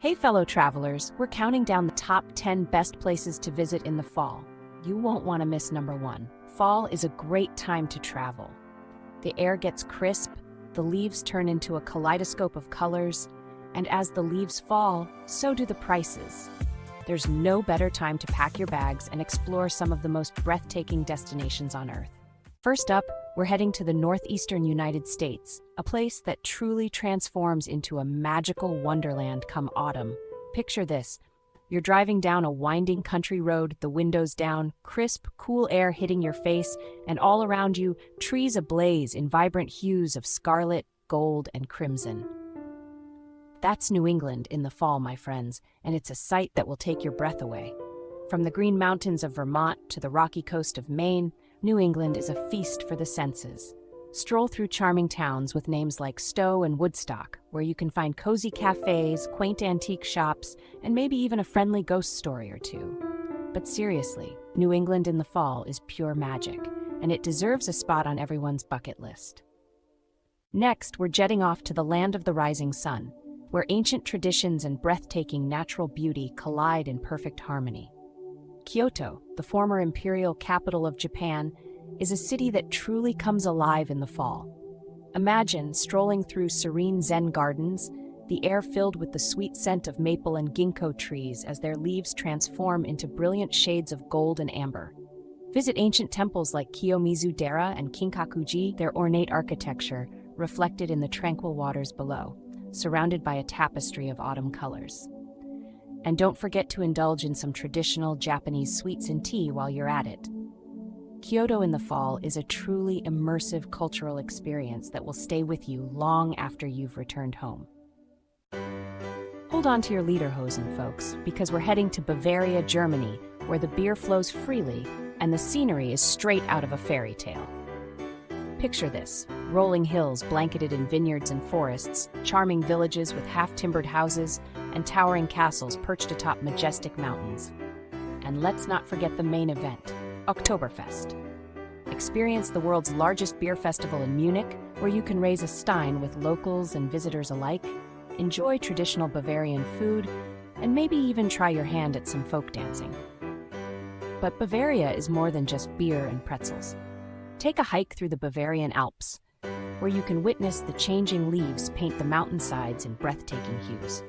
Hey fellow travelers, we're counting down the top 10 best places to visit in the fall. You won't want to miss number 1. Fall is a great time to travel. The air gets crisp, the leaves turn into a kaleidoscope of colors, and as the leaves fall, so do the prices. There's no better time to pack your bags and explore some of the most breathtaking destinations on Earth. First up, we're heading to the northeastern United States, a place that truly transforms into a magical wonderland come autumn. Picture this. You're driving down a winding country road, the windows down, crisp, cool air hitting your face, and all around you, trees ablaze in vibrant hues of scarlet, gold, and crimson. That's New England in the fall, my friends, and it's a sight that will take your breath away. From the green mountains of Vermont to the rocky coast of Maine, New England is a feast for the senses. Stroll through charming towns with names like Stowe and Woodstock, where you can find cozy cafes, quaint antique shops, and maybe even a friendly ghost story or two. But seriously, New England in the fall is pure magic, and it deserves a spot on everyone's bucket list. Next, we're jetting off to the land of the rising sun, where ancient traditions and breathtaking natural beauty collide in perfect harmony. Kyoto, the former imperial capital of Japan, is a city that truly comes alive in the fall. Imagine strolling through serene Zen gardens, the air filled with the sweet scent of maple and ginkgo trees as their leaves transform into brilliant shades of gold and amber. Visit ancient temples like Kiyomizu-dera and Kinkakuji, their ornate architecture reflected in the tranquil waters below, surrounded by a tapestry of autumn colors. And don't forget to indulge in some traditional Japanese sweets and tea while you're at it. Kyoto in the fall is a truly immersive cultural experience that will stay with you long after you've returned home. Hold on to your lederhosen, folks, because we're heading to Bavaria, Germany, where the beer flows freely and the scenery is straight out of a fairy tale. Picture this: rolling hills blanketed in vineyards and forests, charming villages with half-timbered houses, and towering castles perched atop majestic mountains. And let's not forget the main event, Oktoberfest. Experience the world's largest beer festival in Munich, where you can raise a stein with locals and visitors alike, enjoy traditional Bavarian food, and maybe even try your hand at some folk dancing. But Bavaria is more than just beer and pretzels. Take a hike through the Bavarian Alps, where you can witness the changing leaves paint the mountainsides in breathtaking hues.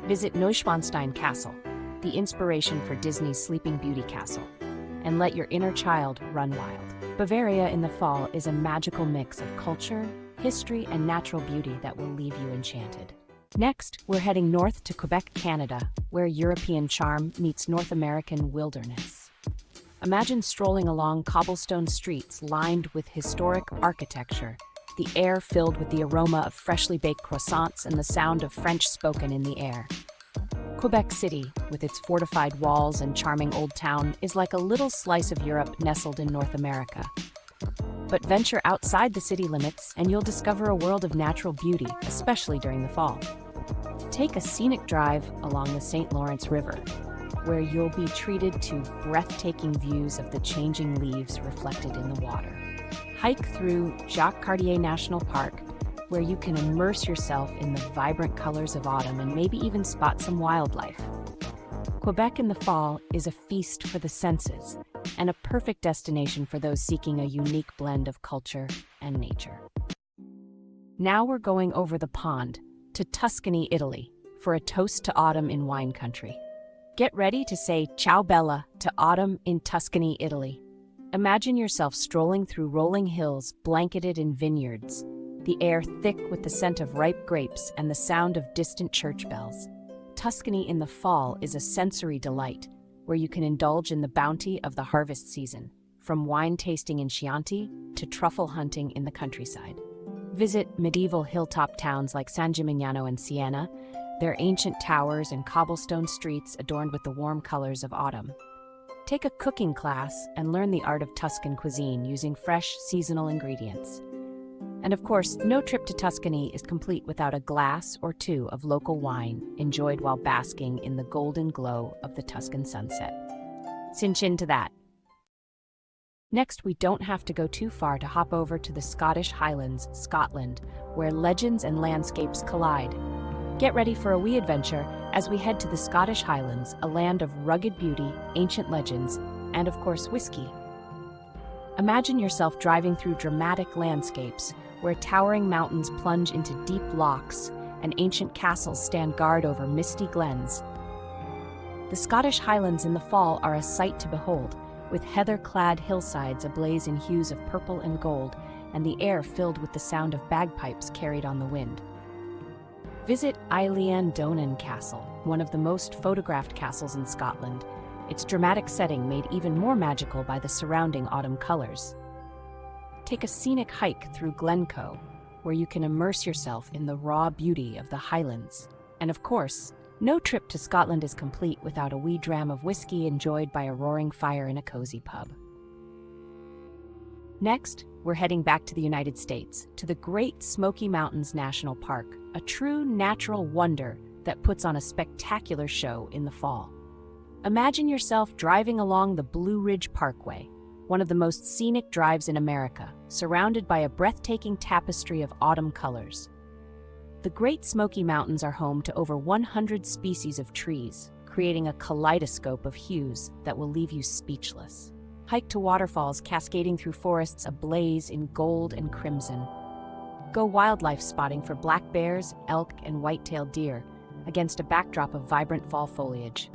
Visit Neuschwanstein Castle, the inspiration for Disney's Sleeping Beauty castle, and let your inner child run wild. Bavaria in the fall is a magical mix of culture, history, and natural beauty that will leave you enchanted. Next, we're heading north to Quebec, Canada, where European charm meets North American wilderness. Imagine strolling along cobblestone streets lined with historic architecture, the air filled with the aroma of freshly baked croissants and the sound of French spoken in the air. Quebec City, with its fortified walls and charming old town, is like a little slice of Europe nestled in North America. But venture outside the city limits and you'll discover a world of natural beauty, especially during the fall. Take a scenic drive along the St. Lawrence River, where you'll be treated to breathtaking views of the changing leaves reflected in the water. Hike through Jacques Cartier National Park, where you can immerse yourself in the vibrant colors of autumn and maybe even spot some wildlife. Quebec in the fall is a feast for the senses and a perfect destination for those seeking a unique blend of culture and nature. Now we're going over the pond to Tuscany, Italy, for a toast to autumn in wine country. Get ready to say ciao bella to autumn in Tuscany, Italy. Imagine yourself strolling through rolling hills blanketed in vineyards, the air thick with the scent of ripe grapes and the sound of distant church bells. Tuscany in the fall is a sensory delight, where you can indulge in the bounty of the harvest season, from wine tasting in Chianti to truffle hunting in the countryside. Visit medieval hilltop towns like San Gimignano and Siena, their ancient towers and cobblestone streets adorned with the warm colors of autumn. Take a cooking class and learn the art of Tuscan cuisine using fresh, seasonal ingredients. And of course, no trip to Tuscany is complete without a glass or two of local wine enjoyed while basking in the golden glow of the Tuscan sunset. Cinch into that. Next, we don't have to go too far to hop over to the Scottish Highlands, Scotland, where legends and landscapes collide. Get ready for a wee adventure as we head to the Scottish Highlands, a land of rugged beauty, ancient legends, and of course whiskey. Imagine yourself driving through dramatic landscapes where towering mountains plunge into deep lochs and ancient castles stand guard over misty glens. The Scottish Highlands in the fall are a sight to behold, with heather-clad hillsides ablaze in hues of purple and gold, and the air filled with the sound of bagpipes carried on the wind. Visit Donan Castle, one of the most photographed castles in Scotland, its dramatic setting made even more magical by the surrounding autumn colors. Take a scenic hike through Glencoe, where you can immerse yourself in the raw beauty of the Highlands. And of course, no trip to Scotland is complete without a wee dram of whiskey enjoyed by a roaring fire in a cozy pub. Next, we're heading back to the United States, to the Great Smoky Mountains National Park, a true natural wonder that puts on a spectacular show in the fall. Imagine yourself driving along the Blue Ridge Parkway, one of the most scenic drives in America, surrounded by a breathtaking tapestry of autumn colors. The Great Smoky Mountains are home to over 100 species of trees, creating a kaleidoscope of hues that will leave you speechless. Hike to waterfalls cascading through forests ablaze in gold and crimson. Go wildlife spotting for black bears, elk, and white-tailed deer against a backdrop of vibrant fall foliage.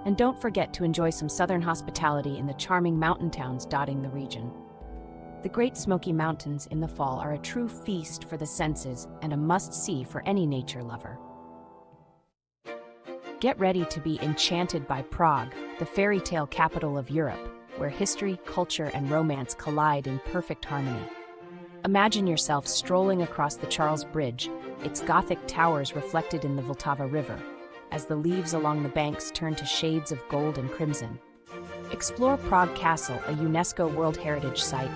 And don't forget to enjoy some southern hospitality in the charming mountain towns dotting the region. The Great Smoky Mountains in the fall are a true feast for the senses and a must-see for any nature lover. Get ready to be enchanted by Prague, the fairy tale capital of Europe, where history, culture, and romance collide in perfect harmony. Imagine yourself strolling across the Charles Bridge, its Gothic towers reflected in the Vltava River, as the leaves along the banks turn to shades of gold and crimson. Explore Prague Castle, a UNESCO World Heritage Site,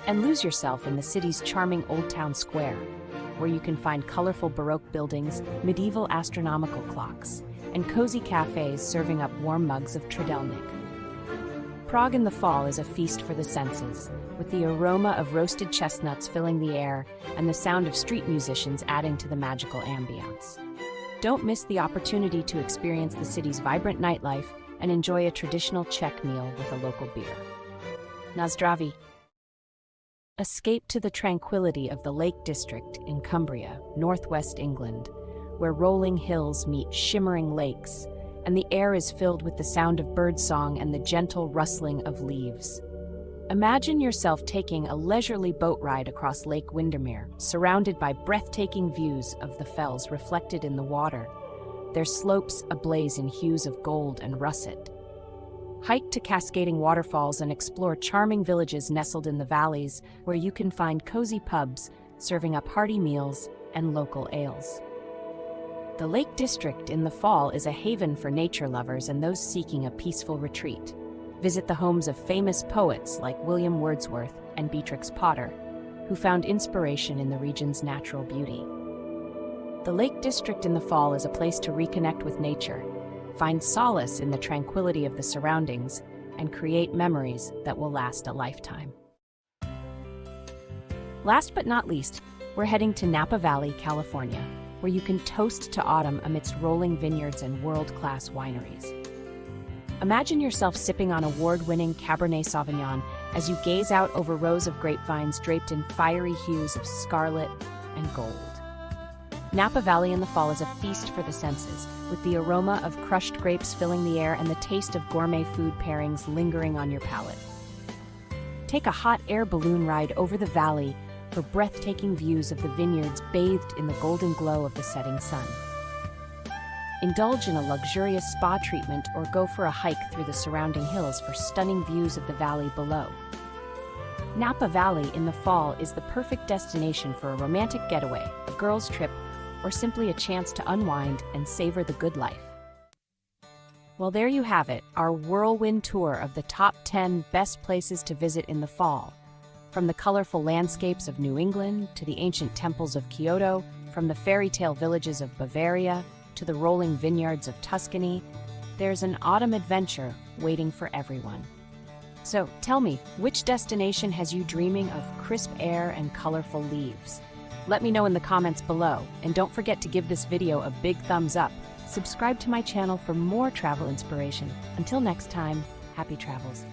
and lose yourself in the city's charming Old Town Square, where you can find colorful Baroque buildings, medieval astronomical clocks, and cozy cafes serving up warm mugs of Tredelnik. Prague in the fall is a feast for the senses, with the aroma of roasted chestnuts filling the air and the sound of street musicians adding to the magical ambience. Don't miss the opportunity to experience the city's vibrant nightlife and enjoy a traditional Czech meal with a local beer. Na zdraví! Escape to the tranquility of the Lake District in Cumbria, northwest England, where rolling hills meet shimmering lakes, and the air is filled with the sound of birdsong and the gentle rustling of leaves. Imagine yourself taking a leisurely boat ride across Lake Windermere, surrounded by breathtaking views of the fells reflected in the water, their slopes ablaze in hues of gold and russet. Hike to cascading waterfalls and explore charming villages nestled in the valleys, where you can find cozy pubs serving up hearty meals and local ales. The Lake District in the fall is a haven for nature lovers and those seeking a peaceful retreat. Visit the homes of famous poets like William Wordsworth and Beatrix Potter, who found inspiration in the region's natural beauty. The Lake District in the fall is a place to reconnect with nature, find solace in the tranquility of the surroundings, and create memories that will last a lifetime. Last but not least, we're heading to Napa Valley, California, where you can toast to autumn amidst rolling vineyards and world-class wineries. Imagine yourself sipping on award-winning Cabernet Sauvignon as you gaze out over rows of grapevines draped in fiery hues of scarlet and gold. Napa Valley in the fall is a feast for the senses, with the aroma of crushed grapes filling the air and the taste of gourmet food pairings lingering on your palate. Take a hot air balloon ride over the valley for breathtaking views of the vineyards bathed in the golden glow of the setting sun. Indulge in a luxurious spa treatment or go for a hike through the surrounding hills for stunning views of the valley below. Napa Valley in the fall is the perfect destination for a romantic getaway, a girls' trip, or simply a chance to unwind and savor the good life. Well, there you have it, our whirlwind tour of the top 10 best places to visit in the fall. From the colorful landscapes of New England to the ancient temples of Kyoto, from the fairy tale villages of Bavaria to the rolling vineyards of Tuscany, there's an autumn adventure waiting for everyone. So tell me, which destination has you dreaming of crisp air and colorful leaves? Let me know in the comments below, and don't forget to give this video a big thumbs up. Subscribe to my channel for more travel inspiration. Until next time, happy travels.